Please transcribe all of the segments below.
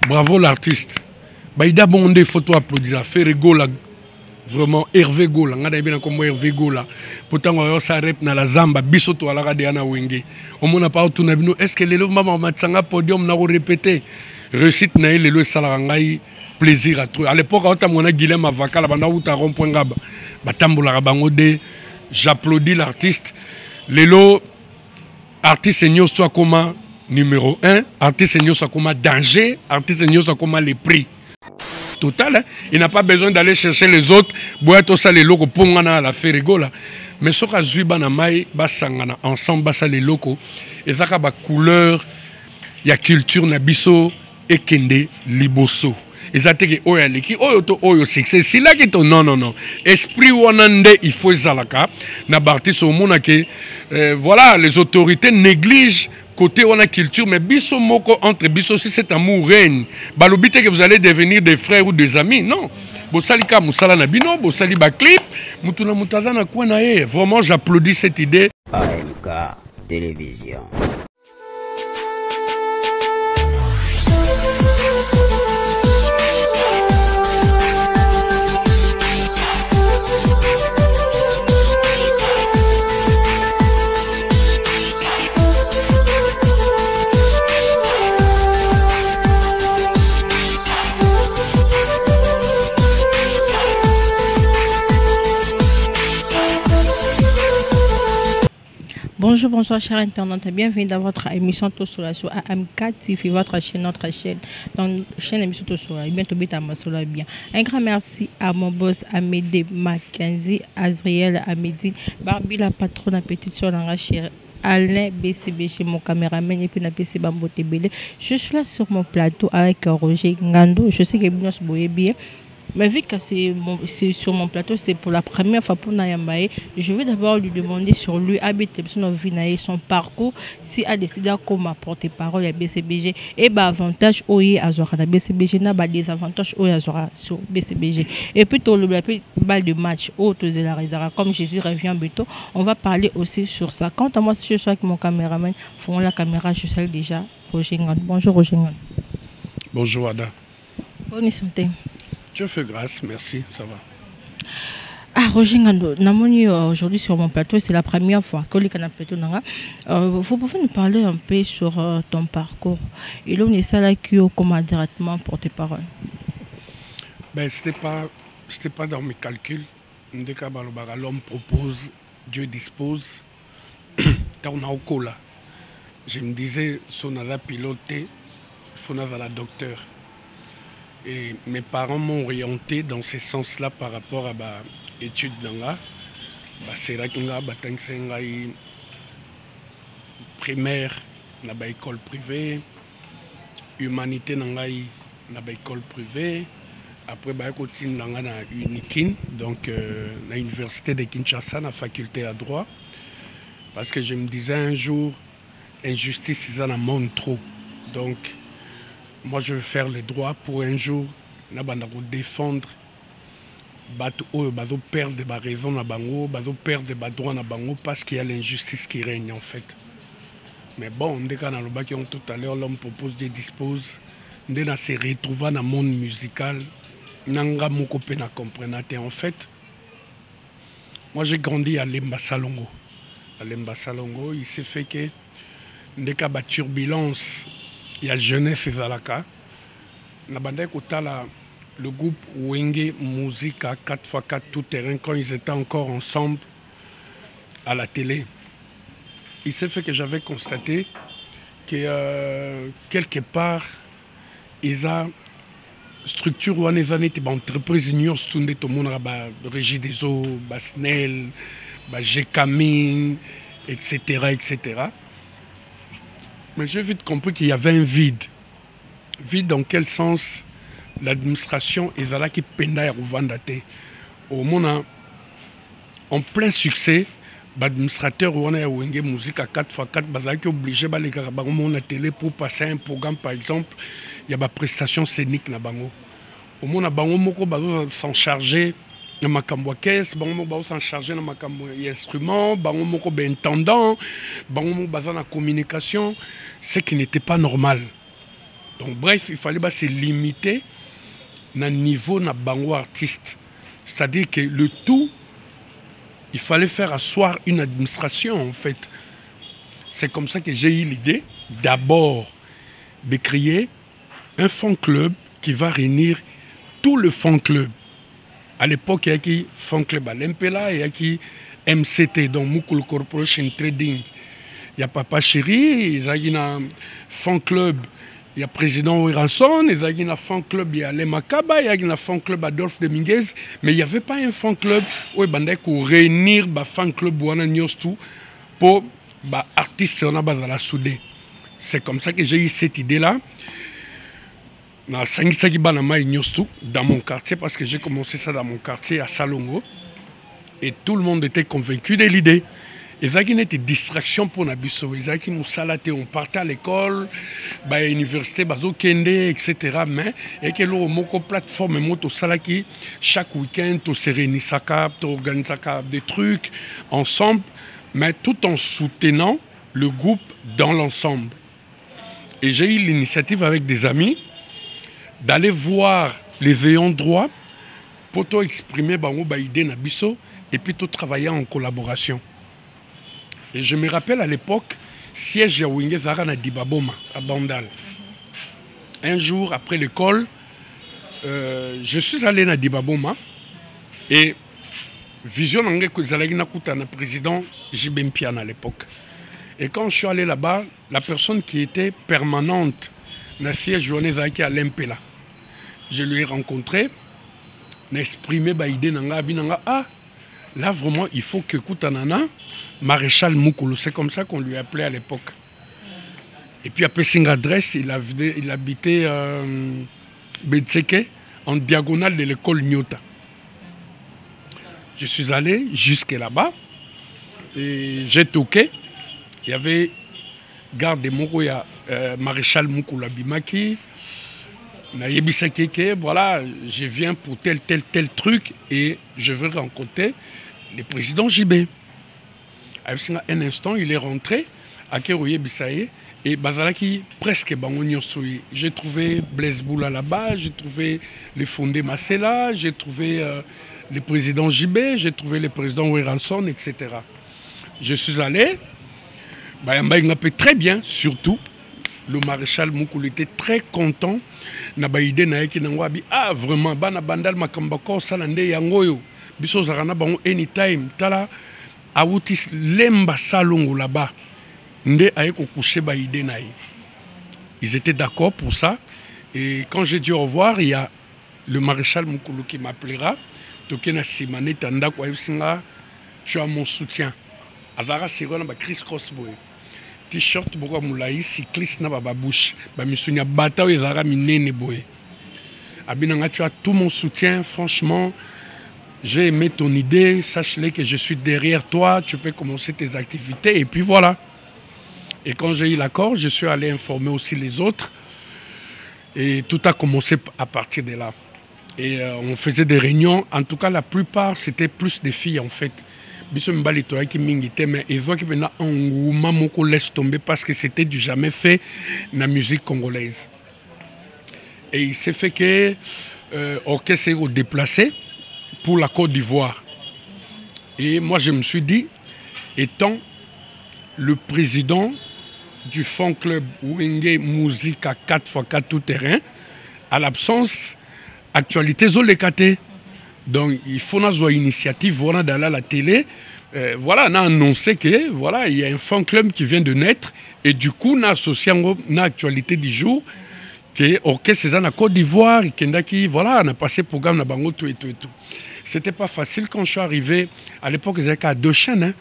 Bravo l'artiste. Baïda Bondé, photo applaudir. Faire Gola. Vraiment, Hervé Gola. On a bien comme Hervé Gola. Pourtant, on a ça rep na la Zamba. Bisoto à la Radiana Wenge. On n'a pas autonomie. Est-ce que les lots maman matsanga podium n'a répété? Réussite na les lots salarangai. Plaisir à trouver. À l'époque, quand on a Guilhem Avaka, la banda ou ta rond-point gaba. Batamboula Rabangode. J'applaudis l'artiste. Les lots, artiste Nyo soit comme numéro 1, artiste Nyo soit comme danger, artiste Nyo soit comme les prix. Total, hein? Il n'a pas besoin d'aller chercher les autres. Boato ça les locaux pour ngana la faire rigola. Mais ce que Zuba na mai basangana ensemble basa les locaux. Et ça ba couleur, ya culture na biso et kende liboso. Et ça te que oya leki oyo to oyo succès. Si là qui to non. Esprit wanande il faut zalaka na barti so mona que voilà les autorités négligent côté on a culture, mais biso moko entre biso si cet amour règne, balobite que vous allez devenir des frères ou des amis, non. Bosalika musala na bino, bosali ba clip, mutuna mutaza na kwa na ye. Vraiment j'applaudis cette idée. AMK Télévision. Bonjour, bonsoir chers internautes, bienvenue dans votre émission Tosola sur AMK TV, votre chaîne, notre chaîne, donc chaîne émission Tosola, bientôt bien. Un grand merci à mon boss Amédée Mackenzie, Azriel Amédine, Barbie la patronne, petite soeur Nanga chérie, Alain BCBG, mon caméraman, et puis la PC Bambo Tebele. Je suis là sur mon plateau avec Roger Ngando, je sais que Bino se boye bien. Mais vu que c'est sur mon plateau, c'est pour la première fois pour Nayambaye, je vais d'abord lui demander sur lui, son parcours, s'il a décidé comme porte-parole à BCBG, et avantage OI à Zora BCBG, n'a pas des avantages OI à Zora sur BCBG. Et puis, tout le balle de match, comme Jésus revient bientôt, on va parler aussi sur ça. Quant à moi, si je suis avec mon caméraman, font la caméra, je sais déjà, Roger Ngand. Bonjour Roger Ngand. Bonjour Ada. Bonne santé. Je fais grâce, merci, ça va. Ah, Roger Ngando, aujourd'hui sur mon plateau, c'est la première fois que vous pouvez nous parler un peu sur ton parcours. Et là, on est ça là qui comme directement porte-parole. Ben, c'était pas dans mes calculs. L'homme propose, Dieu dispose. Je me disais, si on a la piloté, il faut avoir la docteur. Et mes parents m'ont orienté dans ce sens-là par rapport à l'étude d'anga. C'est là qu'il y a une primaire dans l'école privée, humanité dans l'école privée, après il y a Unikin, donc à l'université de Kinshasa, dans la faculté à droit. Parce que je me disais un jour, injustice, ils en montrent trop. Donc, moi, je veux faire le droit pour un jour défendre perdre des raisons, perdre des droits parce qu'il y a l'injustice qui règne en fait. Mais bon, dès qu'on a le bac tout à l'heure, l'homme propose, Dieu dispose. Dès qu'on se retrouve dans le monde musical, nanga moko pe na comprenate en fait. Moi, j'ai grandi à Lemba Salongo. À Lemba Salongo, il s'est fait que dès qu'il y a turbulence, il y a jeunesse et Zalaka. Le groupe Wenge Musique à 4x4 tout terrain quand ils étaient encore ensemble à la télé. Il s'est fait que j'avais constaté que quelque part, ils ont structure ou les années entreprise union tout le monde a régie des eaux, Snell, Gcamin, etc. Mais j'ai vite compris qu'il y avait un vide. Vide dans quel sens l'administration est là qui penda à Rouvandate. Au monde en plein succès, l'administrateur ou on a Wenge Musique à 4x4, qui est obligé de aller à la télé pour passer un programme par exemple, il y a des prestations scéniques na bango. Au monde bango moko s'en charger na makambo caisse, bango s'en charger na makambo instrument, bango moko intendant, bango baza na communication, ce qui n'était pas normal. Donc bref, il fallait se limiter à niveau na bango artiste. C'est-à-dire que le tout, il fallait faire asseoir une administration en fait. C'est comme ça que j'ai eu l'idée d'abord de créer un fan club qui va réunir tout le fan club. À l'époque, il y a qui fan club à l'Empela, il y a qui MCT, donc Mukulu Corporation Trading. Il y a Papa Chéri, il y a un fan club, il y a Président Wiranson, il y a un fan club, il y a Les Makaba, il y a un fan club Adolphe Dominguez, mais il n'y avait pas un fan club où il y a réunir un fan club pour les artistes à la soudée. C'est comme ça que j'ai eu cette idée-là. Dans mon quartier, parce que j'ai commencé ça dans mon quartier à Salongo. Et tout le monde était convaincu de l'idée. Et ça qui était distraction pour Nabiso. Et ça qui nous salatait, on partait à l'école, à l'université, etc. Mais et que l'on plateforme moto salaki chaque week-end, on se réunissait, on organisait des trucs ensemble, mais tout en soutenant le groupe dans l'ensemble. Et j'ai eu l'initiative avec des amis d'aller voir les ayants droit pour tout exprimer l'idée Nabiso et puis tout travailler en collaboration. Et je me rappelle à l'époque, siège à Wingé Zara na Dibaboma, à Bandal. Un jour après l'école, je suis allé à Dibaboma et vision que Zalagi Nakuta, le président JB Mpiana à l'époque. Et quand je suis allé là-bas, la personne qui était permanente dans le siège journée à l'Empela, je lui ai rencontré, j'ai exprimé l'idée, ah, là vraiment il faut que Koutanana, Maréchal Mukulu, c'est comme ça qu'on lui appelait à l'époque. Et puis après son adresse, il habitait Betseke, en diagonale de l'école Nyota. Je suis allé jusque là-bas et j'ai toqué. Il y avait garde de Moroya, Maréchal Mukulu Abimaki. Voilà, je viens pour tel truc et je veux rencontrer le président JB. Un instant, il est rentré à Kérouye Bissaye et Bazalaki presque Bangonio Soui. J'ai trouvé Blaise Boula là-bas, j'ai trouvé le fondé Massela, j'ai trouvé le président JB, j'ai trouvé le président Wiranson, etc. Je suis allé, il m'a fait très bien, surtout. Le maréchal Mukulu était très content. Ah, vraiment, bana bandal makambako salande yangoyo. Biso zarana bango anytime. Tala, awutis lemba salongo là-bas. Nde aeko coucher ba ide naï. Ils étaient d'accord pour ça. Et quand j'ai dit au revoir, il y a le maréchal Mukulu qui m'appellera. Tokena Simane Tanda kwa yusinga, tu as mon soutien. Azara Sirona ba Chris Crossboy. T-shirt beaucoup moulaï cycliste na bababouche ba misunya bata ezara minene boy abinanga tu as tout mon soutien franchement j'ai aimé ton idée sache-le que je suis derrière toi tu peux commencer tes activités et puis voilà et quand j'ai eu l'accord je suis allé informer aussi les autres et tout a commencé à partir de là et on faisait des réunions en tout cas la plupart c'était plus des filles en fait. Mais ils voient qu'il y a un engouement qu'on laisse tomber parce que c'était du jamais fait dans la musique congolaise. Et il s'est fait que l'orchestre est déplacé pour la Côte d'Ivoire. Et moi je me suis dit, étant le président du fan club Wenge Musique à 4x4 tout terrain, à l'absence, actualité Zolekate. Donc il faut avoir une initiative, voilà, d'aller à la télé. Voilà, on a annoncé que voilà, il y a un fan club qui vient de naître et du coup on a associé l'actualité du jour que orchestre c'est en Côte d'Ivoire et voilà, on a passé le programme na bango tout et tout et tout. C'était pas facile quand je suis arrivé à l'époque ils étaient à 2 chaînes hein,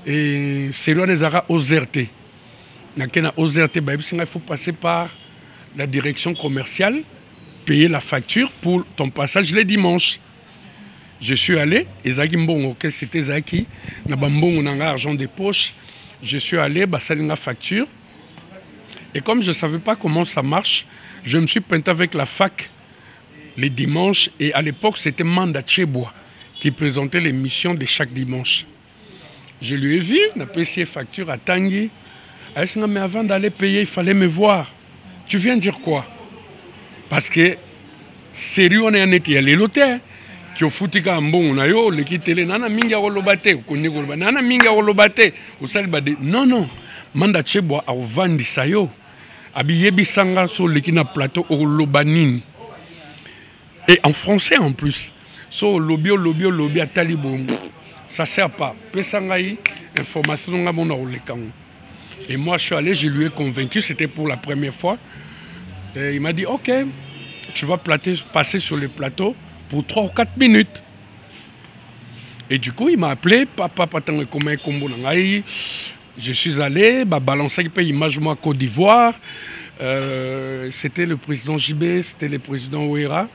et c'est loin des ara OZRT. Na OZRT il faut passer par la direction commerciale, payer la facture pour ton passage les dimanches. Je suis allé, et c'était Zaki, argent de poche. Je suis allé, la facture. Et comme je ne savais pas comment ça marche, je me suis peinté avec la fac les dimanches. Et à l'époque, c'était Manda Tchebois qui présentait l'émission de chaque dimanche. Je lui ai vu, on a payé facture à Tanguy. Mais avant d'aller payer, il fallait me voir. Tu viens dire quoi? parce que sérieux on est en été les lotés qui au foutika mbongo na yo le kitele nana mingi kolobate konni koloba nana mingi kolobate osali bade non manda chebwa a vandisa yo abiyebisanga so le kina plateau olobanini et en français en plus so lobby à talibo ça sert pas pesangai information nga mona olekango. Et moi je suis allé, je lui ai convaincu, c'était pour la première fois. Et il m'a dit ok, tu vas passer sur le plateau pour 3 ou 4 minutes. Et du coup il m'a appelé, papa patang comme combo nangai. Je suis allé, balancer une image moi Côte d'Ivoire. C'était le président JB, c'était le président Ouera,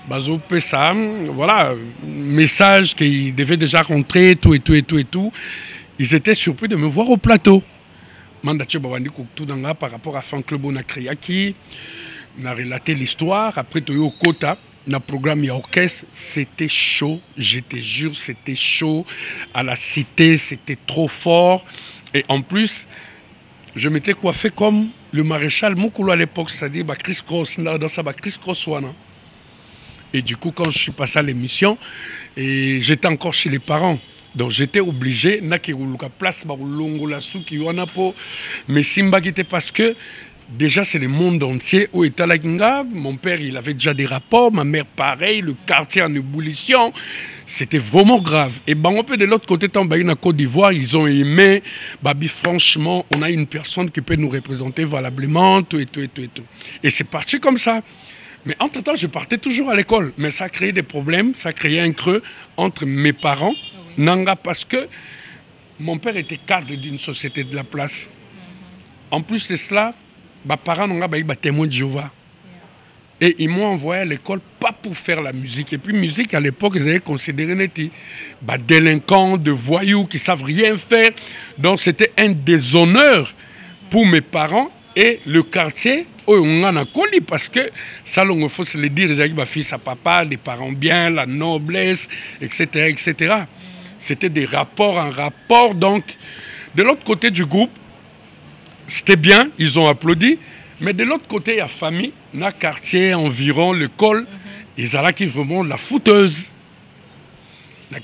Bazo Pessam, voilà, message qu'ils devaient déjà rentrer, tout. Ils étaient surpris de me voir au plateau. Mandache Bawandi Koutouanga par rapport à Fan Club Onakriaki, n'a relaté l'histoire. Après Toyo Kota, na programme et orchestre, c'était chaud, je te jure, c'était chaud. À la cité, c'était trop fort. Et en plus, je m'étais coiffé comme le maréchal Moukoulou à l'époque, c'est-à-dire Chris Cross, dans ça, Chris Cross. Et du coup, quand je suis passé à l'émission, j'étais encore chez les parents. Donc j'étais obligé, place mais Simba qui était parce que déjà c'est le monde entier où était la Kinga. Mon père il avait déjà des rapports, ma mère pareil, le quartier en ébullition. C'était vraiment grave. Et ben, un peu de l'autre côté, en Côte d'Ivoire, ils ont aimé. Babi, franchement, on a une personne qui peut nous représenter valablement, tout. Et c'est parti comme ça. Mais entre-temps, je partais toujours à l'école. Mais ça a créé des problèmes, ça a créé un creux entre mes parents, Nanga, parce que mon père était cadre d'une société de la place. En plus de cela, mes parents ont témoin de Jéhovah. Et ils m'ont envoyé à l'école pas pour faire la musique. Et puis musique, à l'époque, ils avaient considéré des délinquants, de voyous qui ne savent rien faire. Donc c'était un déshonneur pour mes parents et le quartier. On en a connu parce que ça, il faut se le dire, ils avaient fils à papa, des parents bien, la noblesse, etc. C'était des rapports en rapport. Donc, de l'autre côté du groupe, c'était bien, ils ont applaudi. Mais de l'autre côté, il y a famille, dans le quartier, environ, l'école, ils ont qui vraiment la fouteuse.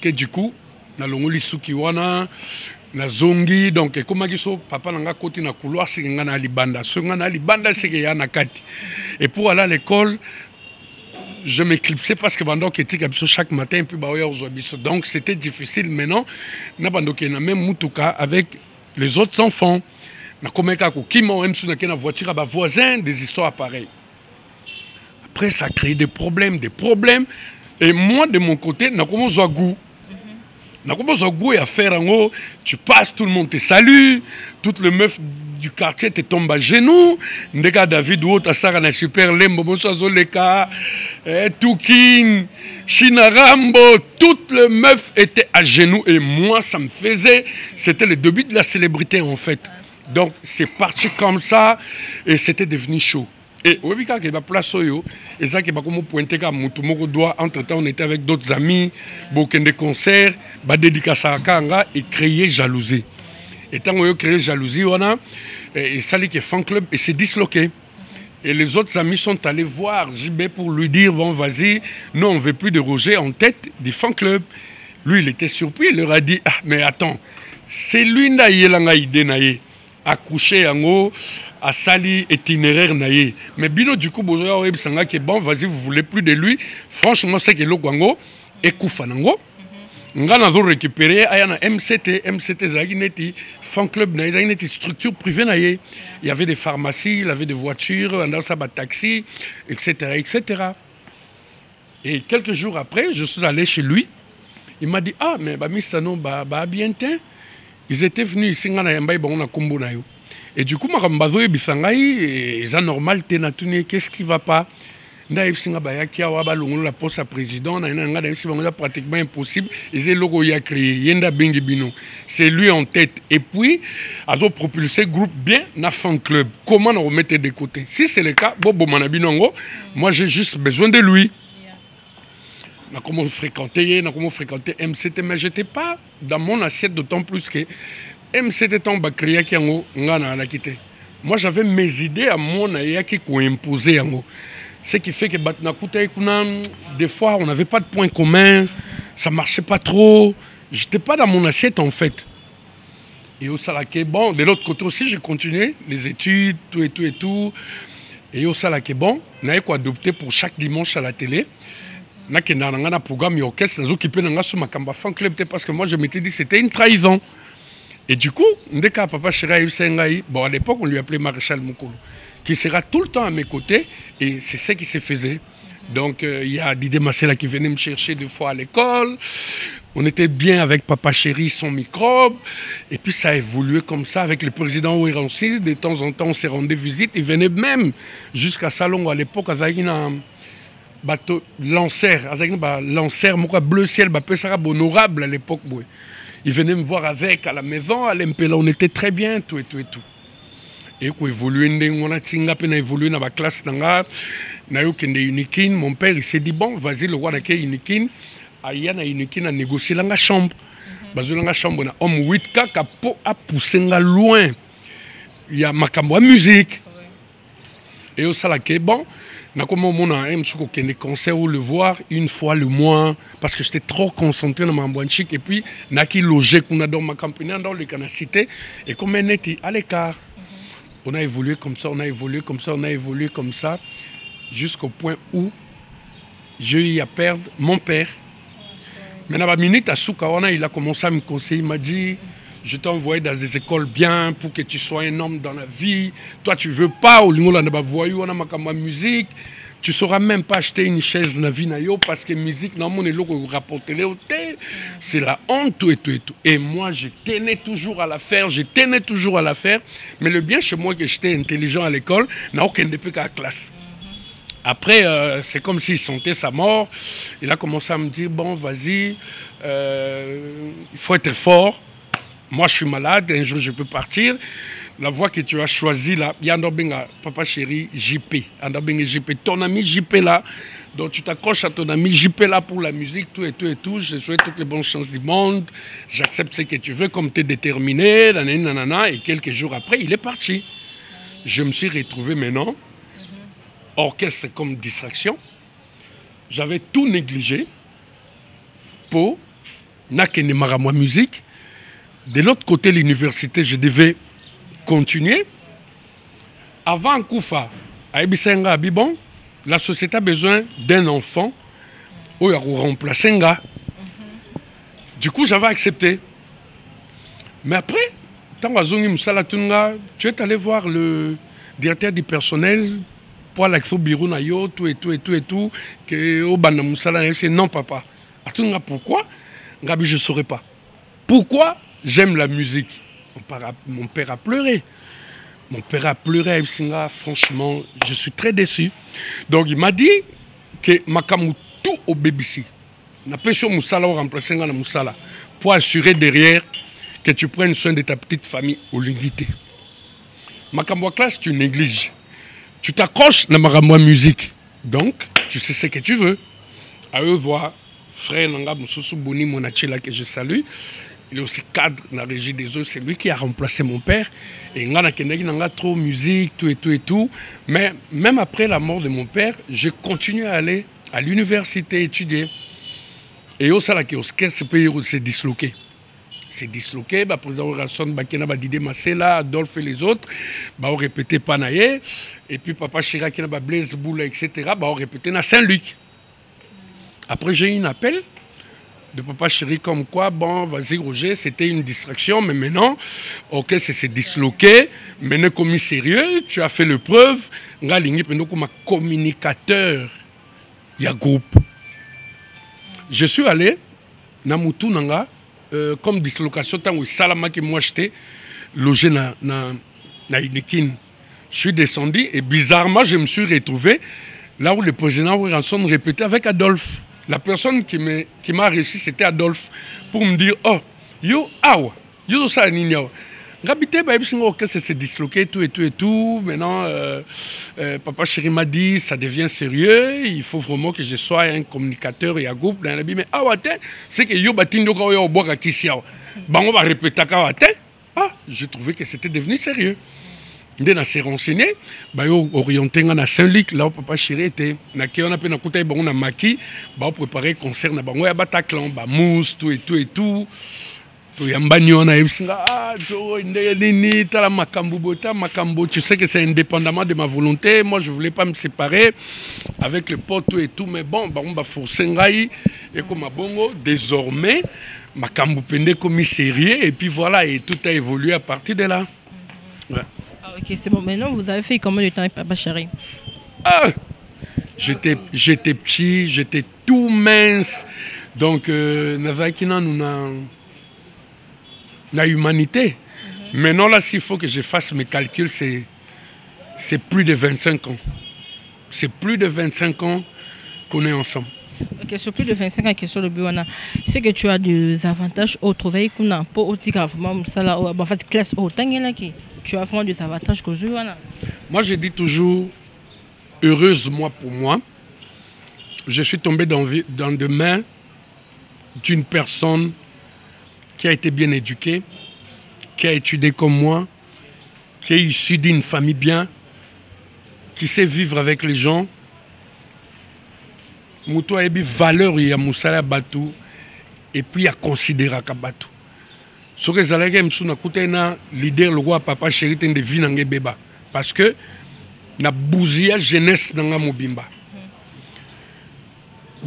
Du coup, dans le Sukiwana, na zongi, donc, comme ils sont, papa n'a pas côté na couloir, c'est qu'il y a na libanda. Ce qu'il y a na libanda, c'est qu'il y a na kati. Et pour aller à l'école, je m'éclipsais parce que pendant que j'étais chaque matin, puis donc c'était difficile. Maintenant, na même Mutuka avec les autres enfants. Qui m'ont même sur la voiture à voisin, des histoires pareilles. Après, ça a créé des problèmes. Et moi, de mon côté, je commence à goût. Je commence à goût et à faire en haut. Tu passes, tout le monde te salue. Toutes les meufs du quartier te tombent à genoux. Ndeka David ou autre, ça a super lembo, bonsoir Zoleka, Toukin, Chinarambo. Toutes les meufs étaient à genoux. Et moi, ça me faisait. C'était le début de la célébrité, en fait. Donc c'est parti comme ça et c'était devenu chaud. Et oui, quand il va place et ça qui va comme pointer comme Mutumoko doit. Entre temps, on était avec d'autres amis, beaucoup de concerts, dédicace à Kanga et créer jalousie. Et tant qu'on a créé jalousie, on a et ça qui est fan club et c'est disloqué. Et les autres amis sont allés voir JB pour lui dire bon vas-y, nous on veut plus de Roger en tête du fan club. Lui il était surpris, il leur a dit ah mais attends, c'est lui n'a yelanga idée naïe. Accouché en haut, à sali itinéraire naïe. Mais bino du coup, bon, vas-y, vous voulez plus de lui. Franchement, c'est que le Gwango est Koufanango. On a récupéré à MCT, Zagineti, fan club, Zagineti, structure privée naïe. Il y avait des pharmacies, il y avait des voitures, on a taxi, etc. Et quelques jours après, je suis allé chez lui. Il m'a dit ah, mais Missano, bien teint. Ils étaient venus ici, et du coup, c'est normal, qu'est-ce qui ne va pas? La poste à président, c'est pratiquement impossible. C'est lui en tête. Et puis, ils ont propulsé le groupe bien dans fan club. Comment on remettait de côté? Si c'est le cas, moi j'ai juste besoin de lui. On a comment fréquenter MCT, mais je n'étais pas dans mon assiette, d'autant plus que MCT tombe à créer qui en a quitté. Moi j'avais mes idées à mon aïe qui imposé en haut. Ce qui fait que des fois, on n'avait pas de points communs, ça ne marchait pas trop. Je n'étais pas dans mon assiette, en fait. Et au Salaké, bon, de l'autre côté aussi, j'ai continué les études, tout et tout et tout. Et au Salaké, bon, on a adopté pour chaque dimanche à la télé. On a un programme orchestre, on a occupé sur ma camba fan club, parce que moi, je m'étais dit que c'était une trahison. Et du coup, dès que papa Chéri bon, à l'époque, on lui appelait Maréchal Moukolo, qui sera tout le temps à mes côtés, et c'est ce qui se faisait. Donc, il y a Didier Massela qui venait me chercher 2 fois à l'école. On était bien avec Papa Chéri, son microbe. Et puis, ça a évolué comme ça avec le président Ouiransi. De temps en temps, on s'est rendu visite. Il venait même jusqu'à Salongo à l'époque, à Zagina. Bateau Lancer, bleu ciel, honorable à l'époque. Il venait me voir avec à la maison, à l'Empela, on était très bien, tout et tout et tout. Et qu'on évoluait, on a évolué dans la classe, mon père il s'est dit, bon, vas-y, le roi d'accueil Unikin, Ayana Unikin a négocié dans la chambre. Dans la chambre, on a homme 8K qui a poussé loin. Il y a ma musique. Et au Salaké, bon, on a un concert où le voir une fois le mois parce que j'étais trop concentré dans ma boîte chic et puis naki logé qu'on a dans ma campagne dans le canacité et comme on était à l'écart. On a évolué comme ça, on a évolué comme ça, on a évolué comme ça jusqu'au point où j'ai eu à perdre mon père. Mais dans la minute à Soukawana, il a commencé à me conseiller, il m'a dit je t'ai envoyé dans des écoles bien pour que tu sois un homme dans la vie. Toi, tu ne veux pas, au niveau de la voyou, on a ma musique. Tu ne sauras même pas acheter une chaise dans la vie parce que la musique, non, on est là pour rapporter les hôtels. C'est la honte, tout et tout et tout. Et moi, je tenais toujours à la faire, Mais le bien chez moi, que j'étais intelligent à l'école, n'a aucun depuis qu'à la classe. Après, c'est comme s'il sentait sa mort. Il a commencé à me dire, bon, vas-y, il faut être fort. Moi, je suis malade, un jour, je peux partir. La voie que tu as choisie, là, il y a un Papa Chéri, JP. JP. Ton ami JP, là, donc tu t'accroches à ton ami JP, là, pour la musique, tout et tout et tout. Je souhaite toutes les bonnes chances du monde. J'accepte ce que tu veux, comme tu es déterminé, nanana. Et quelques jours après, il est parti. Je me suis retrouvé maintenant, orchestre comme distraction. J'avais tout négligé pour Nakene Maramwa musique. De l'autre côté de l'université, je devais continuer. Avant Koufa, à Ebisenga Abibon, la société a besoin d'un enfant où il y a remplacé un gars. Du coup, j'avais accepté. Mais après, tu es allé voir le directeur du personnel pour l'accès au bureau, tout et tout et tout et tout, que au Banda Moussala, non, papa. Pourquoi? Je ne saurais pas. Pourquoi? J'aime la musique. Mon père a pleuré. Mon père a pleuré à Ipsinga. Franchement, je suis très déçu. Donc, il m'a dit que Makamu tout au BBC. n'a pas sur Moussala ou remplacer dans Moussala pour assurer derrière que tu prennes soin de ta petite famille au Lingité. Makambo classe, tu négliges. Tu t'accroches dans ma musique. Donc, tu sais ce que tu veux. À eux voir, frère Nanga Moussoussou Boni Monachela que je salue. Il est aussi cadre dans la régie des eaux. C'est lui qui a remplacé mon père. Et Nanga Nanga trop musique, tout et tout et tout. Mais même après la mort de mon père, je continue à aller à l'université étudier. Et au Salaki, ce pays s'est disloqué. C'est disloqué, le président Rasson Bakena, Didier Massela, Adolphe et les autres, ont répété Panaye, et puis Papa Chirac, Blaise Boula, etc., ont répété à Saint-Luc. Après, j'ai eu un appel de Papa Chéri comme quoi, bon, vas-y Roger, c'était une distraction, mais maintenant, ok, c'est disloqué, maintenant commis sérieux, tu as fait le preuve, maintenant comme communicateur, il y a groupe. Je suis allé, Namoutou Nanga, comme dislocation, tant que Salama qui moi j'étais logé na Unikin. Je suis descendu et bizarrement, je me suis retrouvé là où le président Ranson répétait avec Adolphe. La personne qui m'a réussi, c'était Adolphe, pour me dire, oh, yo, awa, yo, ça, n'ignore. Rabité, c'est disloqué, tout et tout et tout. Maintenant, Papa Chéri m'a dit, ça devient sérieux, il faut vraiment que je sois un communicateur et un groupe. Mais c'est que yo batin au bois à Kissia. On va répéter à ah, je trouvais que c'était devenu sérieux. Nde na se renseigné, ba yo orienté nga na Saint-Luc, là où Papa Chéri était. Na ki on a pe na kota bango na maki, ba préparer concert na bango ya Bataclan, ba mousse tout et tout et tout. To yambani on a ebisinga jo ndeye nini tala makambo bota makambo, tu sais que c'est indépendamment de ma volonté. Moi je voulais pas me séparer avec le pote et tout, mais bon ba on va forcer ngai et comme bongo désormais makambo pende comme sérieux et puis voilà et tout a évolué à partir de là. Ouais. Ah, ok, c'est bon. Maintenant, vous avez fait combien de temps avec Papa Chéri? Ah, j'étais petit, j'étais tout mince. Donc, Nazakina, nous la humanité. Maintenant, là, s'il faut que je fasse mes calculs, c'est plus de 25 ans. C'est plus de 25 ans qu'on est ensemble. Ok, sur plus de 25 ans, question de Buana, c'est que tu as des avantages au travail qu'on a pas au tigre vraiment ça là, en fait classe au là qui tu as vraiment des avantages que Buana. Moi, je dis toujours heureuse moi pour moi. Je suis tombé dans des mains d'une personne qui a été bien éduquée, qui a étudié comme moi, qui est issue d'une famille bien, qui sait vivre avec les gens. Muto a une valeur ya musala batu et puis à considérer ka batu. Ce que zalaka msuna kutena leader le roi Papa Chéri de vie nangé beba parce que na bouzia jeunesse nanga mobimba.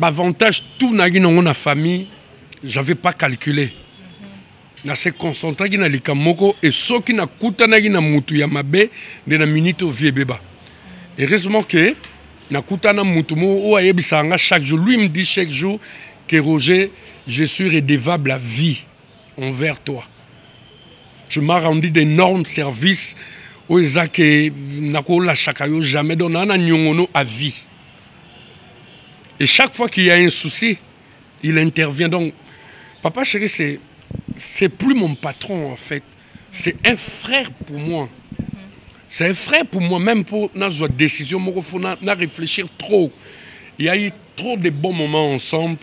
Avantage tout nagi nango na famille, j'avais pas calculé. Na se concentré na likamoko et soki na kutana na mutu ya mabe de na minute au vie beba. Heureusement que Nakutana Moutumo ou Ayebisanga chaque jour. Lui me dit chaque jour que Roger, je suis redevable à vie envers toi. Tu m'as rendu d'énormes services. Ou Ezake Nakola Chakayo jamais donné un nyongono à vie. Et chaque fois qu'il y a un souci, il intervient. Donc, Papa Chéri, c'est plus mon patron en fait. C'est un frère pour moi. C'est un frère pour moi, même pour notre décision, il faut réfléchir trop. Il y a eu trop de bons moments ensemble.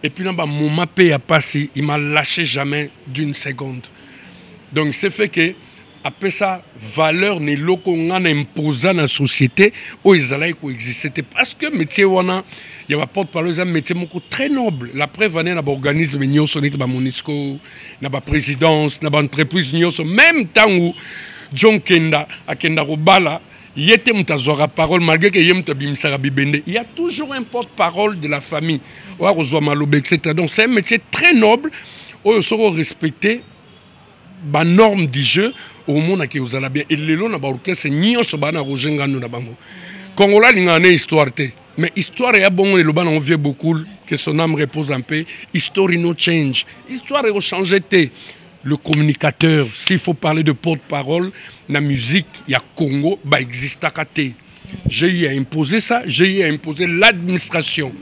Et puis, mon moment a passé, il ne m'a lâché jamais d'une seconde. Donc, c'est fait que, après ça, valeur n'est pas qu'on a imposé dans la société où ils allaient coexister. Parce que le métier, il y a pas de parler, un métier très noble. La preuve, il y a un organisme, il y a un MONUSCO, il y a une présidence, il y a une entreprise, même temps où John Kenda, à Kenda Robala, il y a parole malgré qu'il y a toujours un porte-parole de la famille, etc. Donc c'est un métier très noble où il faut respecter les normes du jeu au monde qui vous allez bien. Et les lois c'est ni on se bat na rojengano na bango. Congolais n'en histoire té, mais histoire est bon et le ban on vient beaucoup que son âme repose en paix. Histoire no change, histoire est changé té. Le communicateur, s'il faut parler de porte-parole, la musique, il y a Congo, bah existe à côté. J'ai imposé ça, j'ai imposé l'administration.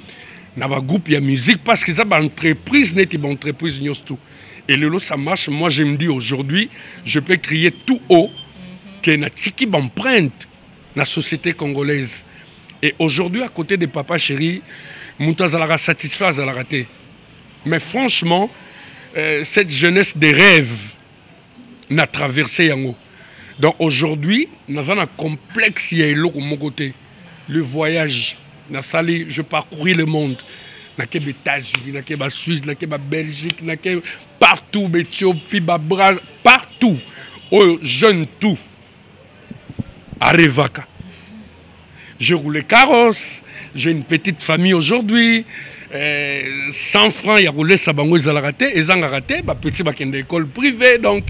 Dans le groupe, il y a musique parce que ça, bah, entreprise n'est pas entreprise, tout. Et le lot, ça marche. Moi, je me dis aujourd'hui, je peux crier tout haut qu'il y a une empreinte dans la société congolaise. Et aujourd'hui, à côté de Papa Chéri, Moutazala satisfait à la rater. Mais franchement, cette jeunesse des rêves n'a traversé Yango. Donc aujourd'hui, nous avons un complexe qui est là de mon côté. Le voyage, je parcouris le monde. Nous avons les États-Unis, nous avons la Suisse, nous avons la Belgique, nous avons partout, l'Éthiopie, partout. Oh, jeune tout. À Revaka. Je roule carrosse, j'ai une petite famille aujourd'hui. 100 francs, il y a roulé ça, ils ont raté, ils ont raté, petit bac école privée, donc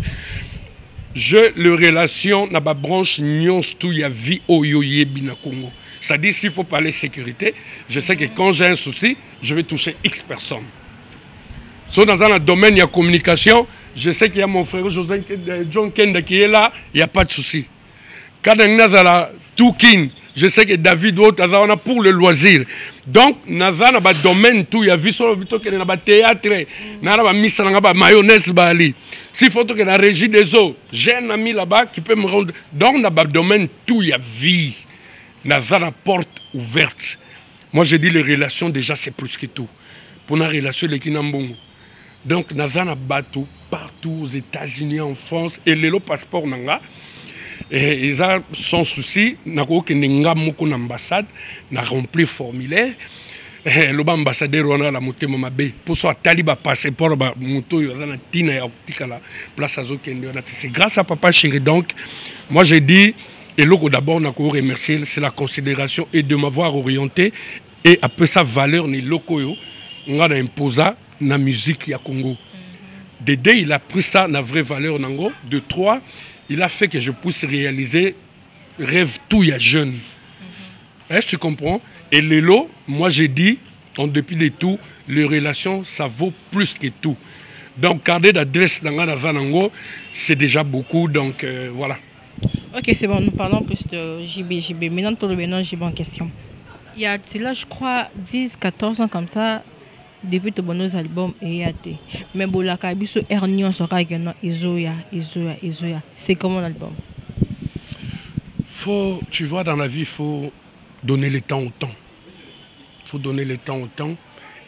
le relation n'a pas branche nyons tout il y a vie au yoyebi na Congo. C'est-à-dire s'il faut parler sécurité, je sais que quand j'ai un souci, je vais toucher X personnes. So, dans un domaine il y a communication, je sais qu'il y a mon frère John Kenda qui est là, il n'y a pas de souci. Quand on a tout king, je sais que David on a pour le loisir. Donc, naza na ba domaine tout, il y a vu sur le que na ba théâtre, na ba misa na ba mayonnaise bali. S'il faut que la régie des eaux, j'ai un ami là-bas qui peut me rendre. Donc, na ba domaine tout, il y a vie. Naza na porte ouverte. Moi, je dis les relations déjà c'est plus que tout. Pour la relation les Kinambongo. Donc, naza na bateau partout aux États-Unis, en France et le passeport nanga. Et ils ont son souci, n'a que n'enga moko n'ambassade, n'a rempli formulaire. Le ambassadeur on a la montée mabe pour soit taliba passeport ba moto yo na tina ya la place à zokende. C'est grâce à papa chéri. Donc moi j'ai dit et l'autre d'abord n'a que remercier, c'est la considération et de m'avoir orienté et après sa valeur ni loko yo on a imposé na musique ya Congo. De deux, il a pris ça na vraie valeur nango. De trois, il a fait que je puisse réaliser rêve tout ya jeune. Est-ce que tu comprends? Et Lélo, moi j'ai dit, en dépit de tout, les relations, ça vaut plus que tout. Donc, garder d'adresse dans la Zanango, c'est déjà beaucoup. Donc, voilà. Ok, c'est bon, nous parlons plus de JB. Maintenant, tout le monde, JB en question. Il y a là, je crois, 10, 14 ans comme ça, depuis tous nos albums, et il y a des. Mais bon, la Kabiso, Ernion sera également Izoya. C'est comment l'album? Tu vois, dans la vie, il faut donner le temps au temps. Il faut donner le temps au temps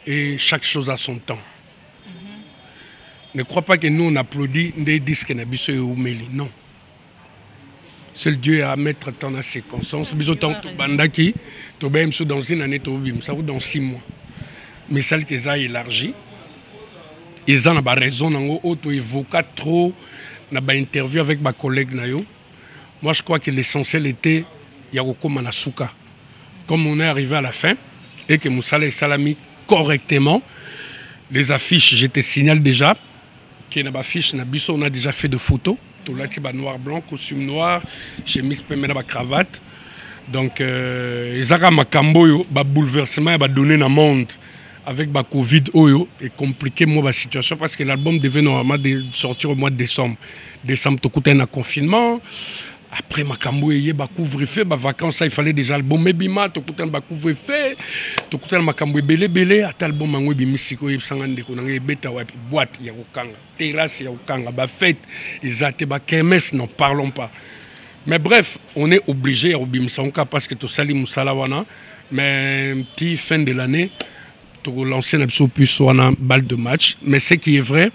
et chaque chose a son temps. Ne crois pas que nous on applaudit des disques et Oumeli. Non. Seul Dieu a à mettre temps à ses circonstances. Bisous tant que Bandaki, tu vas me dans une année, ça va dans 6 mois. Mais celle qu'ils ont élargi, ils ont raison, ils évoquent trop, ils ont interview avec ma collègue Nayo. Moi je crois que l'essentiel était Yaroko Manasuka. Comme on est arrivé à la fin et que Moussala et Salami correctement, les affiches, je te signale déjà qu'il y a des affiches, on a déjà fait de photos. Tout là, c'est noir, blanc, costume noir, chemise, cravate. Donc, Zara Makambo, bouleversement, va donner dans le monde avec la Covid et compliquer la situation parce que l'album devait normalement sortir au mois de décembre. Décembre, tout coûtait un confinement. Après Makambo et ba couvre-feu, ba vacances, il fallait déjà album Mebima, tout coûtait un couvre-feu, tout coûtait Makambo belé, à tel bon mango bimisiko y sangande ko nangé beta wa boîte ya okanga, terrasse ya okanga, ba fête, ils étaient ba kermesse, n'en parlons pas. Mais bref, on est obligé à Obimsonka parce que tout sali musalawana, mais petit fin de l'année, tout lancer un plus soit un balle de match, mais ce qui est vrai,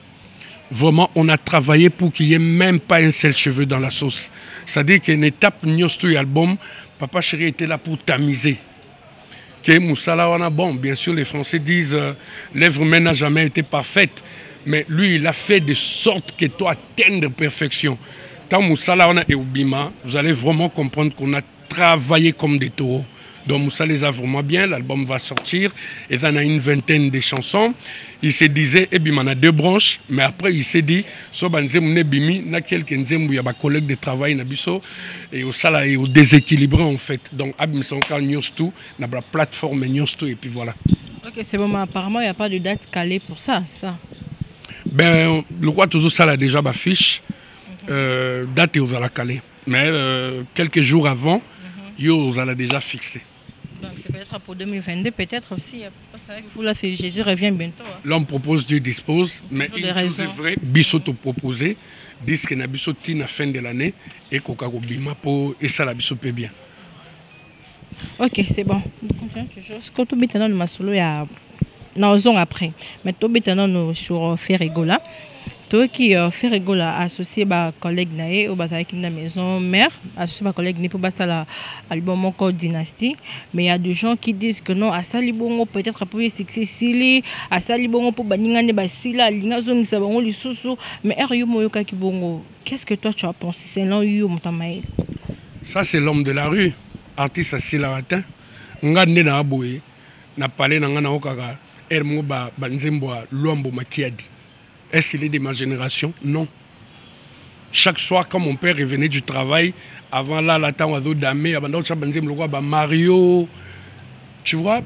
vraiment, on a travaillé pour qu'il n'y ait même pas un seul cheveu dans la sauce. C'est-à-dire qu'une étape Nyostu album, Papa Chéri était là pour tamiser. Que Moussala Wana, bon, bien sûr, les Français disent l'œuvre humaine n'a jamais été parfaite, mais lui, il a fait de sorte que toi atteindre perfection. Quand Moussala Wana et Oubima, vous allez vraiment comprendre qu'on a travaillé comme des taureaux. Donc Moussa les a vraiment bien, l'album va sortir, et il en a une vingtaine de chansons. Il se disait, eh bien, on a 2 branches, mais après il s'est dit, so banzem bimi, na quelqu'un il y a des collègues de travail nabiso et au sala et au déséquilibré en fait. Donc abim son cas tout, na la plateforme tout et puis voilà. Ok, c'est bon, mais apparemment il n'y a pas de date calée pour ça. Ben le roi toujours ça là déjà ma fiche, date et aux la calée, mais quelques jours avant, vous allez déjà fixé. Donc c'est peut-être pour 2022, peut-être aussi. Vous là, Jésus revient bientôt. Hein. L'homme propose, Dieu dispose. Mais une chose est vraie, Bissot te proposé, disent que Bissot à la fin de l'année et Coca Bima pour et ça la Bissot peut bien. Ok, c'est bon. Ce que tu as dit dans le solo, il y a une après. Mais tu as dit sur Ferrigola. Toi qui Ferrigola associé à collègue naé ou avec une maison mère associé à collègue pour basta l'album encore dynastie, mais il y a des gens qui disent que non à salibongo peut-être pour succès sili à salibongo pour baningane basila lingazo ngisabango lisusu mais eryo moyoka kibongo. Qu'est-ce que toi tu as pensé c'est là yo mutamaï? Ça c'est l'homme de la rue, artiste à Silaratin. Ngande na aboye na parler na ngana okaka ermo ba banzembo lombo makiadi. Est-ce qu'il est de ma génération? Non. Chaque soir, quand mon père revenait du travail, avant là, la temps oiseau d'amé, Mario, tu vois,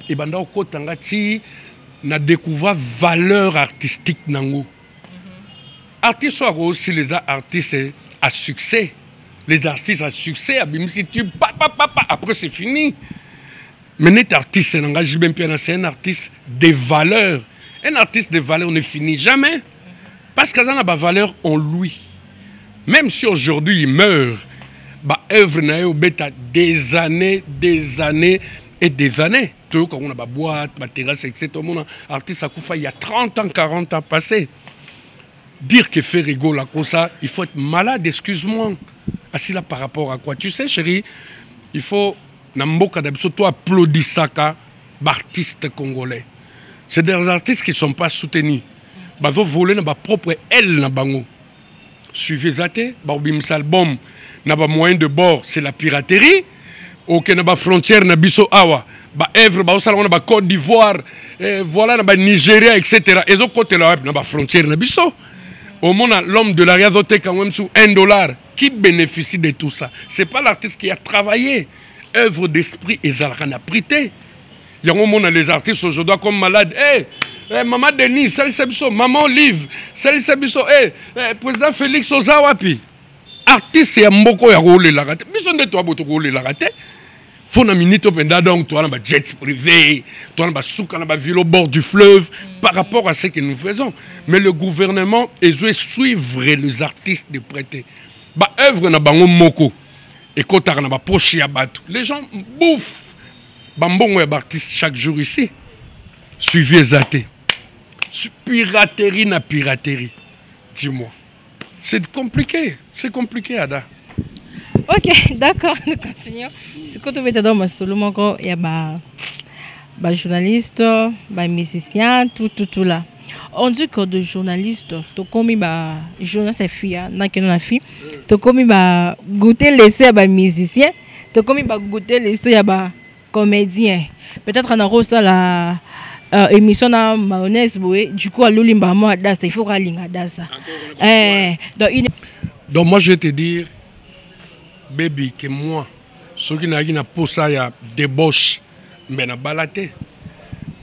et n'a découvert valeur artistique nango. Artistes sont aussi les artistes à succès. Les artistes à succès, après c'est fini. Mais net artiste, c'est un artiste de valeur. Un artiste de valeur ne finit jamais. Parce qu'il a de valeur en lui. Même si aujourd'hui il meurt, l'œuvre n'a eu des années et des années. Tout comme on a boîte, terrasse, etc. Artiste a il y a 30 ans, 40 ans passés. dire que fait rigoler comme ça, il faut être malade, excuse-moi. Assis là par rapport à quoi? Tu sais, chérie, il faut, Namboka d'Abso, toi, applaudis ça, artistes congolais. C'est des artistes qui ne sont pas soutenus. Ils vont voler dans leur propre aile. Suivez ça, ils album, ils ont moyen de bord, c'est la piraterie. Ok, na ba frontière na biso awa, ba Èvre, ba osala na ba Côte d'Ivoire, voilà na ba Nigeria, etc. Et donc côté là na ba frontière na biso. Au monde l'homme de la réalité quand même sous $1 qui bénéficie de tout ça. C'est pas l'artiste qui a travaillé. Œuvre d'esprit et zalana prité. Il y a un monde les artistes aujourd'hui comme malade. Maman Denis, celle c'est biso, maman Olive, celle c'est biso, président Félix Ozawapi. Artiste c'est mboko ya rouler la raté. Biso de toi boto rouler la raté. Faut na minute penda donc toi na jet privé, toi na souka na ville au bord du fleuve par rapport à ce que nous faisons. Mais le gouvernement doit suivre les artistes de prêter. Ba œuvre na bango moko et kotaka na ba poche ya bato. Les gens bouffent bambongo ya artiste chaque jour ici. Suivez zaté. Piraterie na piraterie. Dis-moi. C'est compliqué, Ada. Ok, d'accord, nous continuons. C'est quand on met dans ma solo, il y a des journalistes, des musiciens, tout là. On dit que des journalistes, tu comme des journalistes filles, n'a fille, tu comme goûter laisser des musiciens, tu comme goûter laisser des comédiens. Peut-être on a reçu la émission na mayonnaise, du coup à l'olimba moi dasa, il faut qu'alinga dasa. Donc moi je vais te dire, baby, que moi, ceux qui n'ont pas ça, il y a débauche, mais na balaté,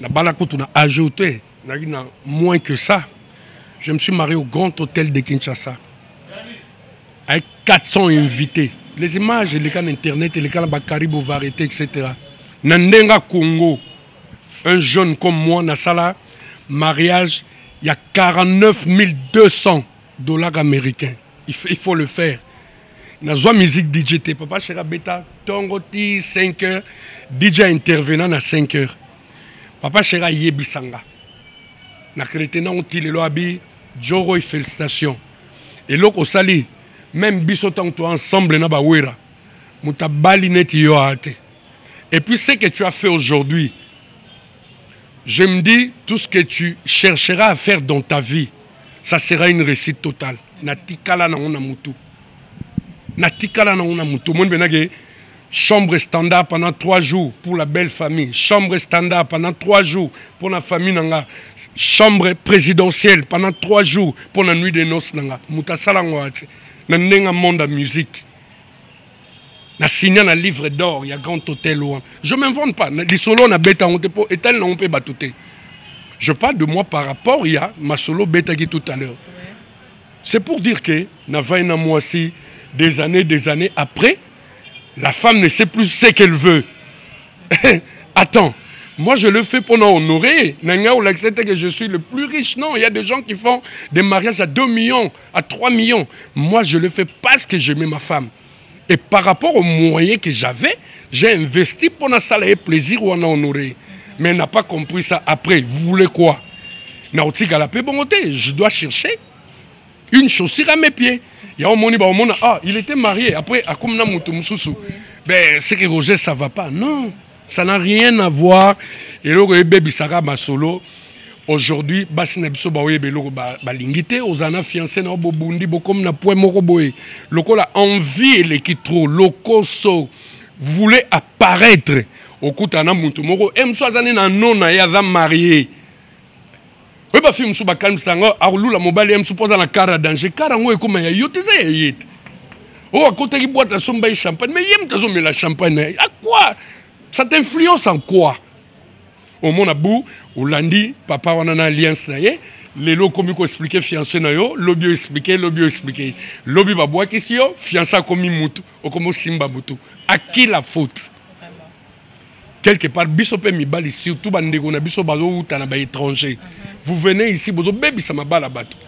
na balakout, na ajouté, na moins que ça. Je me suis marié au Grand Hôtel de Kinshasa, avec 400 invités. Les images, les cas d'internet, les cas de Caribou Variété, etc. Nandenga Congo, un jeune comme moi, Nassala, mariage, il y a 49 200 $ américains. Il faut le faire. Nazwa musique DJ, papa Chera Beta, Tongoti 5 heures, DJ intervenant à 5 heures. Papa Chera Yebisanga. Na crétena on tile lo abi, Joro félicitations. Et l'autre au sali, même bisotant toi ensemble na ba wera. Muta balineti yo ate. Et puis ce que tu as fait aujourd'hui, je me dis, tout ce que tu chercheras à faire dans ta vie, ça sera une réussite totale. Natikala na ona mutu. Natikala na ona mutu. Mon benage, chambre standard pendant 3 jours pour la belle famille. Chambre standard pendant 3 jours pour la famille nanga. Chambre présidentielle pendant 3 jours pour la nuit des noces nanga. Muta salangwate. Nandenga monde à musique. Na signé un livre d'or, il y a Grand Hôtel. Je ne m'invente pas. Les solos na bêta on peut et tel on peut batouter. Je parle de moi par rapport il y a ma solo bêta qui tout à l'heure. C'est pour dire que na vaina moi aussi des années après, la femme ne sait plus ce qu'elle veut. Attends, moi je le fais pour nous honorer. Nanga ou l'accepte que je suis le plus riche. Non, il y a des gens qui font des mariages à 2 millions, à 3 millions. Moi je le fais parce que j'aimais ma femme. Et par rapport aux moyens que j'avais, j'ai investi pour nous salaire plaisir ou en honorer. Mais elle n'a pas compris ça. Après, vous voulez quoi? Je dois chercher une chaussure à mes pieds. Il était marié. Après, ben, c'est que Roger, ça ne va pas. Non, ça n'a rien à voir. Et le bébé Sara Masolo. Aujourd'hui, basina biso baoye beloko balingité ozana fiancé na bobundi bokom na point moko boye. Lokola envie et qui trop lokoso voulait apparaître au kutana muntu moko emso azane na nona ya za marié. We ba film suba kalm sango arulula mobile emso poza na kara danger kara ngo ekoma ya yoteza ya yet. Oh akote ki boîte à somba champagne mais yem tazo me la champagne. À quoi? Ça t'influence en quoi? Au mon abou, au lundi, papa on a une alliance naie, les lots comme il expliqué fiancé naio, lobby expliqué. Lobby va boire qui si fiancé comme mutu, ou comme simba mutu. À qui la faute? Quelque part, bisope mi bali surtout bande on a biso bazo ou t'en a étranger. Vous venez ici, bozo baby ça m'a bala bateau.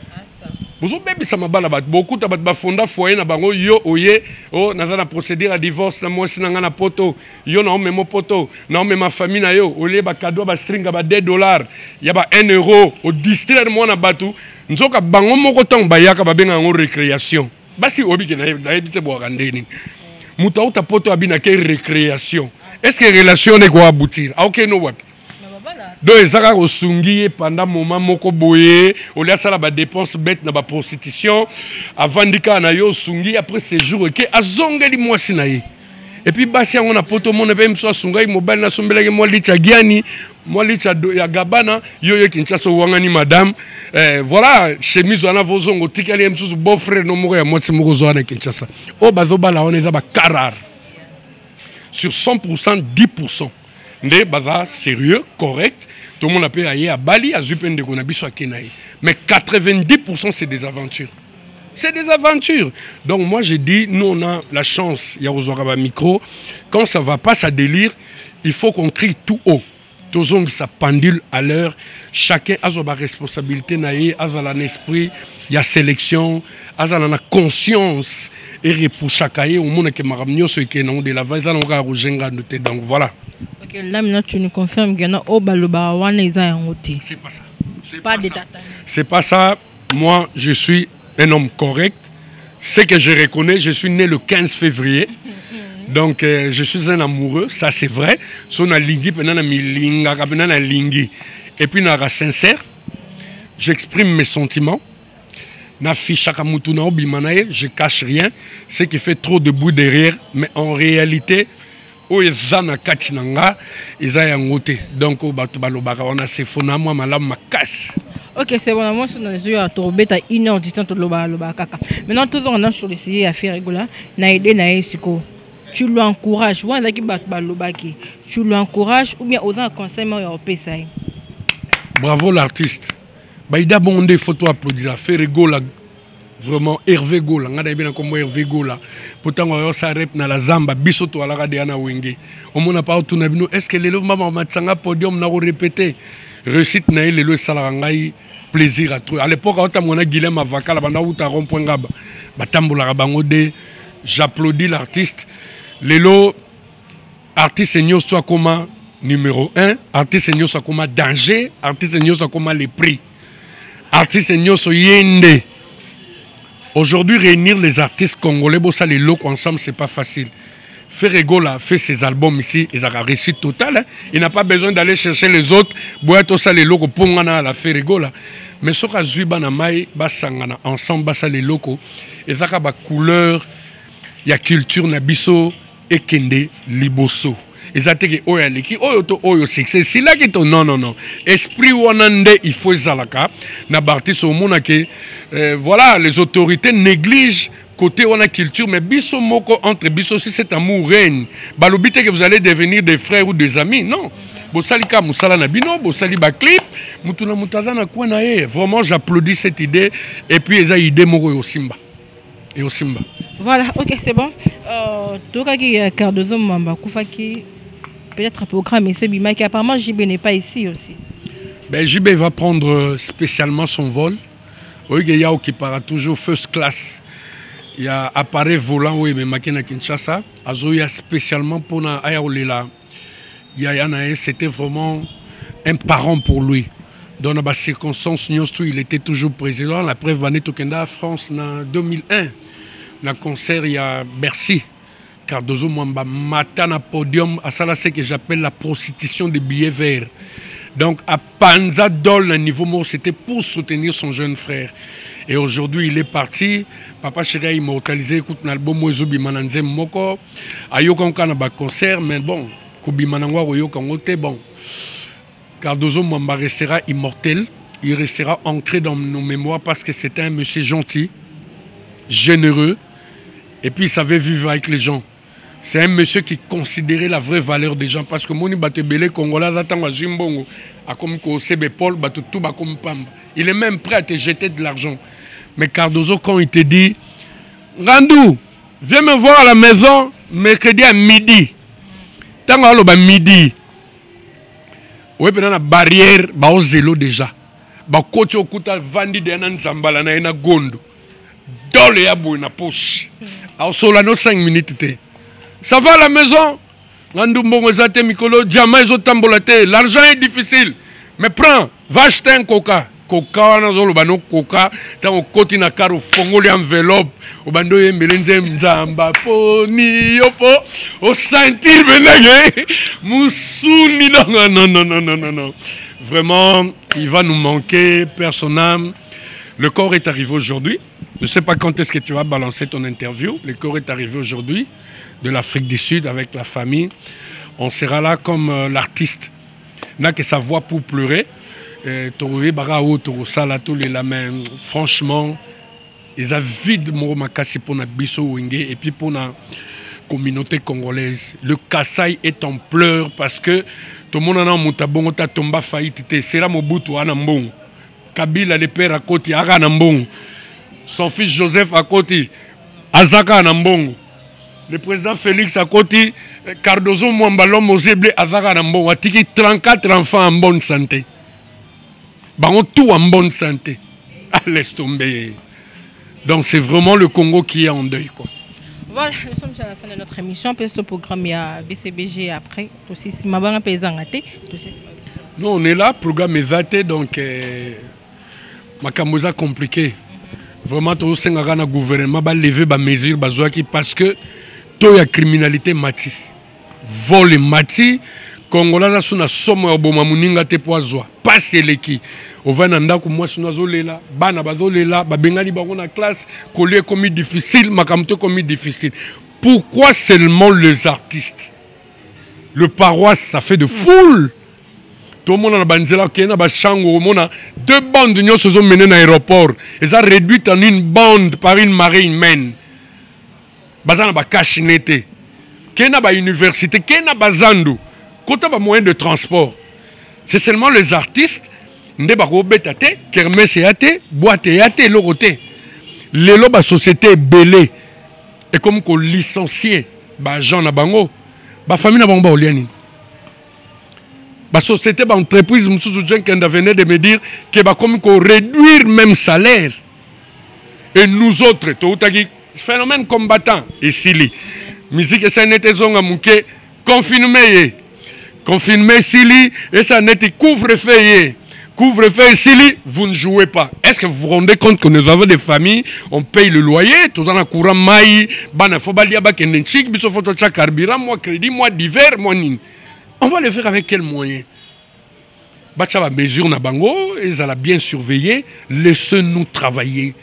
Bozo baby ça m'a bala bateau. Beaucoup tabat ba fonda foyer na bango yo oye, oh nazana procéder à divorce na moi sinanga na poto, yo na memo poto, na ma famille na yo, ole ba cadeau ba string ba $2, ya ba 1 euro au district moi na bateau. nzoka bango moko tang bayaka babenga ngo récréation basi obiki na yebite bo randeni muta uta poto abina ke récréation est-ce que relation ne ko aboutir ok no wapi do ezaka osungi pendant moment moko boye olia sala ba dépense bête na ba prostitution avandika na yo sungi après séjour ke azongeli mwasi na ye et puis basi yango na poto mona pe mso asungai mobile na sombeleke mwa licha giani mwa licha ya gabana yo Kinshasa wangani madame voilà chemise wana vozongo tikali mso beau frère no moko ya mwasi moko zo na Kinshasa o bazoba la on eza ba karar sur 100% 10% nde baza sérieux correct tout le monde a pu aller à Bali à Zupende qu'on a biso à Kenaï mais 90% c'est des aventures. C'est des aventures. Donc moi j'ai dit, nous on a la chance, il y a aux micro, quand ça va pas, ça délire, il faut qu'on crie tout haut. Tozong sa pendule à l'heure, chacun a sa responsabilité, a un esprit, il y a sélection, a la conscience, et pour chacun, au monde qui m'a ramené ce qui est non de la vague, donc voilà. Ok, là maintenant tu nous confirmes qu'il y a au baloba wana ils ont ôté. C'est pas ça. Pas de tata. C'est pas ça. Moi je suis un homme correct. Ce que je reconnais, je suis né le 15 février. Donc, je suis un amoureux, ça c'est vrai. Son lingui, et puis, sincère, j'exprime mes sentiments. Je cache rien. Ce qui fait trop de bruit derrière. Mais en réalité, donc, on a ces fonaments, ma casse. Ok, c'est bon, moi je suis dans les yeux à tomber à 1 heure distante de l'Oba Kaka. Maintenant, toujours on a sur le sujet à faire régulier. Naïdé Naïsiko. Tu l'encourages, tu l'encourages ou bien aux un conseil européen. Bravo l'artiste. Baïda Bondé, photo applaudir. Faire rigoler. Vraiment, Hervé Gola. On a bien comme Hervé Gola. Pourtant, on a rep na la Zamba. Bisoto à la Radiana Wenge. On n'a pas tout nabino. Est-ce que les lots maman matsanga podium n'a répété? Réussite naï les lots salarangaï. Plaisir à trouver. À l'époque, quand on a Guilhem Avaka, la banda ou ta rond-point gaba. Batamboula Rabangode. J'applaudis l'artiste. Les lots, artiste Seigneur soit comme numéro 1. Artiste Seigneur soit comme danger. Artiste Seigneur soit comme les prix. Artiste Seigneur soit yende. Aujourd'hui, réunir les artistes congolais, les locaux ensemble, c'est pas facile. Ferregola fait ses albums ici, ils ont réussi total. Hein. Il n'a pas besoin d'aller chercher les autres. Les locaux pour la Ferregola. Mais ce que je veux ensemble, les locaux, ils ont des couleurs, il y a culture, nabiso, et kende, liboso. Ils ont dit que c'est là qui non. Esprit wanande, il faut zalaka. Na bartis au monde que voilà, les autorités négligent côté wana culture, mais biso moko entre biso si cet amour règne. Balobite que vous allez devenir des frères ou des amis, non. Bosalika musala na bino, bosali ba clip, mutuna mutaza na kwa na ye. Vraiment, j'applaudis cette idée et puis eza idée moko au Simba. Et au Simba. Voilà, OK, c'est bon. Tokaki Cardozo Mamba Koufaki peut-être un programme, mais c'est Bima qui apparemment JB n'est pas ici aussi. Ben, JB va prendre spécialement son vol. Oui, il y a qui part toujours first class. Il y a appareil volant, oui, mais Makina Kinshasa. Il y a spécialement pour na Ayaolela. C'était vraiment un parent pour lui. Dans les circonstances, il était toujours président. La preuve, Vané Tokenda, France, en 2001. Dans le concert, il y a Bercy. Cardozo Mwamba matana podium à ça c'est que j'appelle la prostitution des billets verts. Donc à Panza Dol un niveau mort c'était pour soutenir son jeune frère. Et aujourd'hui il est parti. Papa chéri a immortalisé écoute l'album Moezo Bimananze Moko. Ayoko kana ba concert mais bon Kubimanangwa Royoko ngote bon. Cardozo Mwamba restera immortel. Il restera ancré dans nos mémoires parce que c'était un monsieur gentil, généreux et puis il savait vivre avec les gens. C'est un monsieur qui considérait la vraie valeur des gens. Parce que Moni Batebele, Congolais, il est même prêt à te jeter de l'argent. Mais Cardozo, quand il te dit, Randou, viens me voir à la maison mercredi à midi. Tant que midi, oui, pendant la barrière, bah au zélo déjà. Bah coach au kuta vandi de nan zambala na ena gondo. Dole ya boy na poche. Alors solano 5 minutes. Ça va à la maison? L'argent est difficile. Mais prends, va acheter un coca. coca wana zoloba no coca tango koti na karo fongoli enveloppe obando yembele nzamba poni yopo o sentir benage musuni non. Vraiment, il va nous manquer, personne âme. Le corps est arrivé aujourd'hui. Je ne sais pas quand est-ce que tu vas balancer ton interview. Le corps est arrivé aujourd'hui de l'Afrique du Sud avec la famille. On sera là comme l'artiste n'a que sa voix pour pleurer. Franchement, ils ont vide Makassi pour notre biso wenge et puis pour la communauté congolaise. Le Kasaï est en pleurs parce que tout le monde a mutabongo ta tomba faillite. C'est là Mobutu anambong. Kabila le père à côté anambong. Son fils Joseph à côté Azaka anambong. Le président Félix à côté Cardozo Mwambalo Mozeble Azaka anambong. Atiki 34 enfants en bonne santé. Bah, tout en bonne santé. Laisse tomber. Donc c'est vraiment le Congo qui est en deuil, quoi. Voilà, nous sommes à la fin de notre émission. Puis ce programme, il y a BCBG après. Aussi, si ma banque paysan raté. Non, on est là, programme est raté, donc ma cambosa compliqué. Vraiment, tout ce que gouvernement va lever des mesures parce que tout la criminalité mati, vol mati. Congolais sont na somme oboma muninga te poazwa passe leki ovana ndako mwasi nazolela bana bazolela babengani bango na classe collier commis difficile makamto commis difficile. Pourquoi seulement les artistes? Le paroisse ça fait de foule. Tout le monde na banzela kena ba chango mona deux bandes nyos sont menées à l'aéroport et ça réduit en une bande par une marée humaine. Bazana ba kashinete kena ba université kena bazandu. Quand on a moyen de transport, c'est seulement les artistes, ndebako betate, kermesse yate, boîte yate, loroté. Les lobes société belé et comme qu'on licencié, bah Jean Nabango, bah famille Nabango oliani. Bah société, bah entreprise, monsieur Jean qui venait de me dire que bah comme qu'on réduire même salaire. Et nous autres, tout phénomène combattant ici li, musique et ça n'était zonga mouké, confiné. Confinement Sili, et ça n'est pas couvre-feu. Couvre-feu Sili, vous ne jouez pas. Est-ce que vous vous rendez compte que nous avons des familles, on paye le loyer, tout dans la courant maï, moi crédit, moi d'hiver, moi nini. On va le faire avec quels moyens? Batchaba mesure na bango, ils allaient bien surveiller, laissez-nous travailler.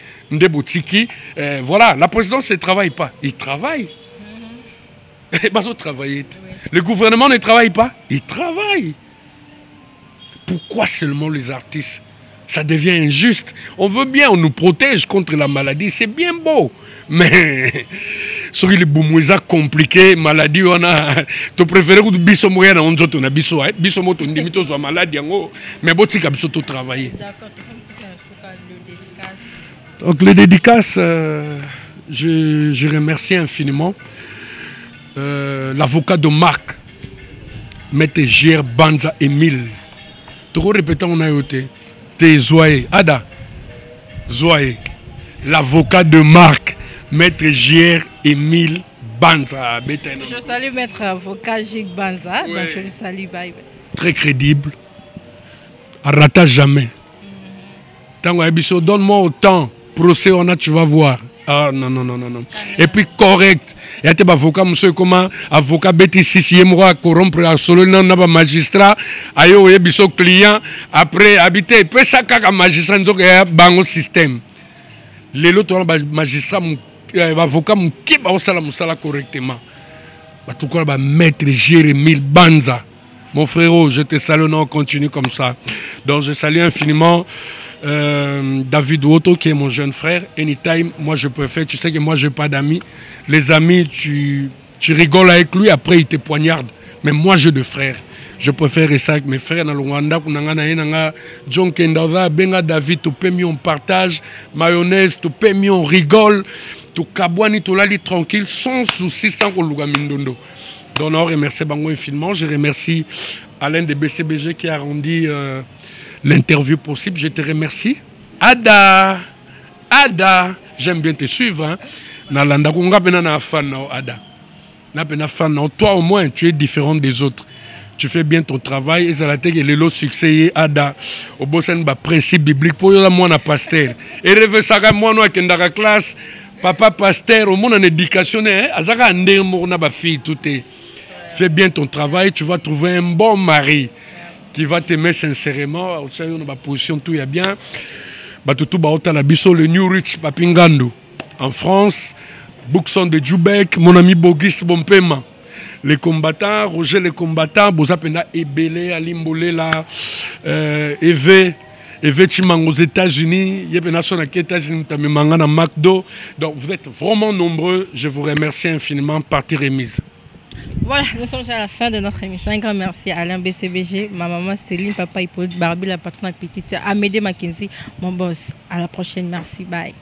Voilà, la présidence ne travaille pas. Il travaille. Le gouvernement ne travaille pas. Il travaille. Pourquoi seulement les artistes? Ça devient injuste. On veut bien, on nous protège contre la maladie. C'est bien beau. Mais, sur les boumouisa compliqués, maladie, on a. Tu préfères que biso moya na onzo to na biso, biso moto ndimito zo maladie yango. Mais botika biso to travailler. D'accord. Donc les dédicaces, je remercie infiniment. L'avocat de Marc, Maître J.R. Banza Emile. Trop répétant, on a été. T'es Zoé. Ada. Zoé. L'avocat de Marc, Maître J.R. Emile Banza. Je salue Maître avocat J.R. Banza. Ouais. Donc je le salue. Bye. Très crédible. Rata jamais. Donne-moi autant. Procès, on a, tu vas voir. Ah non. Et puis correct. Il y a des avocats, monsieur, comment avocat BT6, moi, corrompre à solo, non, magistrat, ayo, et biso client, après habiter, puis ça, quand magistrat, nous avons bango système. Les autres magistrats, avocat, qui va au correctement. Tout cas, maître Jérémy Banza. Mon frérot, je te salue, non, on continue comme ça. Donc, je salue infiniment. David Woto qui est mon jeune frère. Anytime, moi je préfère, tu sais que moi je n'ai pas d'amis. Les amis, tu rigoles avec lui, après il te poignarde. Mais moi j'ai deux frères. Je préfère ça avec mes frères. Dans le Rwanda, John Kendaza, Benga David, tout peut mieux on partage. Mayonnaise, tout peut mieux on rigole. Tout kabouani, tout là, tranquille, sans souci, sans qu'on louga mindondo. Donc on remercie Bango infiniment. Je remercie Alain de BCBG qui a rendu l'interview possible. Je te remercie. Ada, j'aime bien te suivre. Toi au moins, tu es différent des autres. tu fais bien ton travail. Et ça a été le succès ada au bossen ba principe biblique pour la moi na pasteur. Et rêve ça moi no akenda classe papa pasteur au monde en éducation azaka ndé mo na ba fille tout est. Fais bien ton travail, tu vas trouver un bon mari qui va t'aimer sincèrement. Au sein de ma position tout est bien. Batutu baota la biso le New Rich Papingando en France. Bookson de Djoubek, mon ami Bogis Bompema. Les combattants, Roger les combattants, Bozapena Ebele, Alimbolé là, Eve Chimang aux États-Unis, Yepena son aux États-Unis, Tamimangana McDo. Donc vous êtes vraiment nombreux. Je vous remercie infiniment. Partie remise. Voilà, nous sommes à la fin de notre émission. Un grand merci à Alain BCBG, ma maman Céline, papa Hippolyte, Barbie, la patronne petite, Amédée Mackenzie, mon boss. À la prochaine. Merci. Bye.